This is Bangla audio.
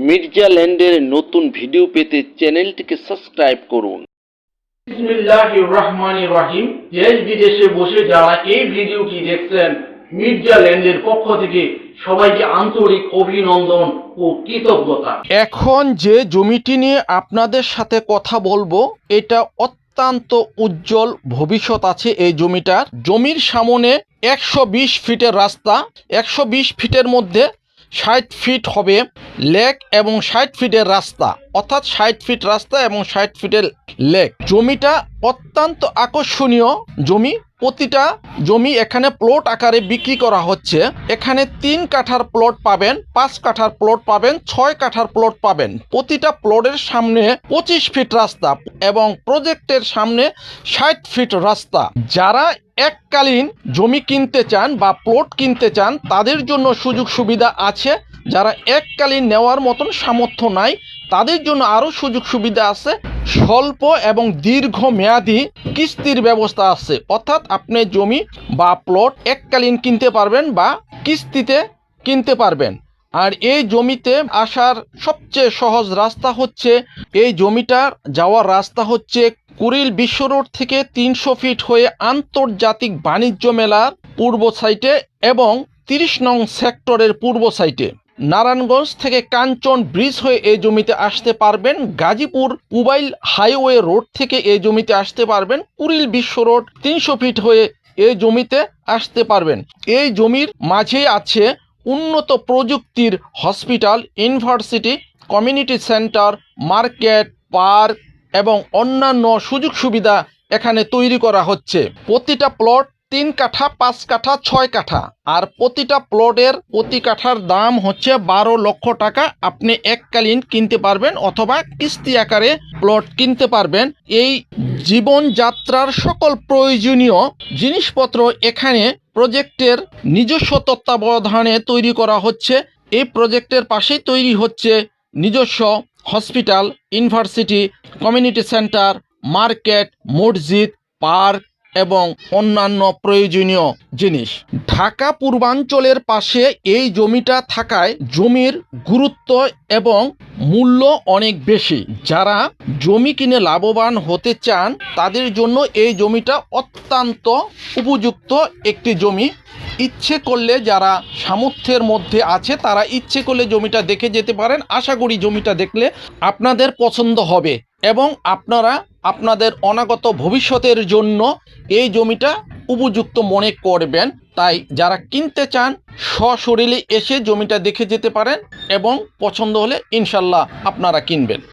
মির্জা ল্যান্ডের নতুন ভিডিও পেতে চ্যানেলটিকে সাবস্ক্রাইব করুন। বিসমিল্লাহির রহমানির রহিম। দেশ বিদেশে বসে যারা এই ভিডিওটি দেখছেন, মির্জা ল্যান্ডের পক্ষ থেকে সবাইকে আন্তরিক অভিনন্দন ও কৃতজ্ঞতা। এখন যে জমিটি নিয়ে আপনাদের সাথে কথা বলবো, এটা অত্যন্ত উজ্জ্বল ভবিষ্যৎ আছে এই জমিটার। জমির সামনে 120 ফিটের রাস্তা, 120 ফিটের মধ্যে 60 ফিট হবে লেক এবং 60 ফিটের রাস্তা, অর্থাৎ 60 ফিট রাস্তা এবং 60 ফিটের লেক। জমিটা অত্যন্ত আকর্ষণীয় জমি। প্রতিটা জমি এখানে প্লট আকারে বিক্রি করা হচ্ছে। এখানে 3 কাঠার প্লট পাবেন, 5 কাঠার প্লট পাবেন, 6 কাঠার প্লট পাবেন। প্রতিটা প্লটের সামনে 25 ফিট রাস্তা এবং প্রজেক্টের সামনে 60 ফিট রাস্তা। যারা এককালীন জমি কিনতে চান বা প্লট কিনতে চান তাদের জন্য সুযোগ সুবিধা আছে। যারা এককালীন নেওয়ার মতন সামর্থ্য নাই তাদের জন্য আরও সুযোগ সুবিধা আছে। স্বল্প এবং দীর্ঘ মেয়াদি কিস্তির ব্যবস্থা আছে, অর্থাৎ আপনি জমি বা প্লট এককালীন কিনতে পারবেন বা কিস্তিতে কিনতে পারবেন। আর এই জমিতে আসার সবচেয়ে সহজ রাস্তা হচ্ছে, এই জমিটার যাওয়ার রাস্তা হচ্ছে কুড়িল বিশ্ব রোড থেকে 300 ফিট হয়ে আন্তর্জাতিক বাণিজ্য মেলার পূর্ব সাইটে এবং 30 নং সেক্টরের পূর্ব সাইটে। নারায়ণগঞ্জ থেকে কাঞ্চন ব্রিজ হয়ে এই জমিতে আসতে পারবেন। গাজীপুর পুবাইল হাইওয়ে রোড থেকে এই জমিতে আসতে পারবেন। কুড়িল বিশ্ব রোড 300 ফিট হয়ে এই জমিতে আসতে পারবেন। এই জমির মাঝে আছে উন্নত প্রযুক্তির hospital, university, community centre, market, park এবং অন্যান্য সুযোগ সুবিধা এখানে তৈরি করা হচ্ছে। প্রতিটা প্লট 3 কাঠা, 5 কাঠা, 6 কাঠা, আর প্রতিটা প্লটের প্রতি কাঠার দাম হচ্ছে 12 লক্ষ টাকা। আপনি এককালীন কিনতে পারবেন অথবা কিস্তি আকারে প্লট কিনতে পারবেন। এই জীবনযাত্রার সকল প্রয়োজনীয় জিনিসপত্র এখানে প্রজেক্টের নিজস্ব তত্ত্বাবধানে তৈরি করা হচ্ছে। এই প্রজেক্টের পাশেই তৈরি হচ্ছে নিজস্ব hospital, university, community centre, market, মসজিদ, পার্ক এবং অন্যান্য প্রয়োজনীয় জিনিস। ঢাকা পূর্বাঞ্চলের পাশে এই জমিটা থাকায় জমির গুরুত্ব এবং মূল্য অনেক বেশি। যারা জমি কিনে লাভবান হতে চান তাদের জন্য এই জমিটা অত্যন্ত উপযুক্ত একটি জমি। ইচ্ছে করলে যারা সামর্থ্যের মধ্যে আছে তারা ইচ্ছে করলে জমিটা দেখে যেতে পারেন। আশা করি জমিটা দেখলে আপনাদের পছন্দ হবে এবং আপনারা আপনাদের অনাগত ভবিষ্যতের জন্য এই জমিটা উপযুক্ত মনে করবেন। তাই যারা কিনতে চান সশরীরে এসে জমিটা দেখে যেতে পারেন এবং পছন্দ হলে ইনশাল্লাহ আপনারা কিনবেন।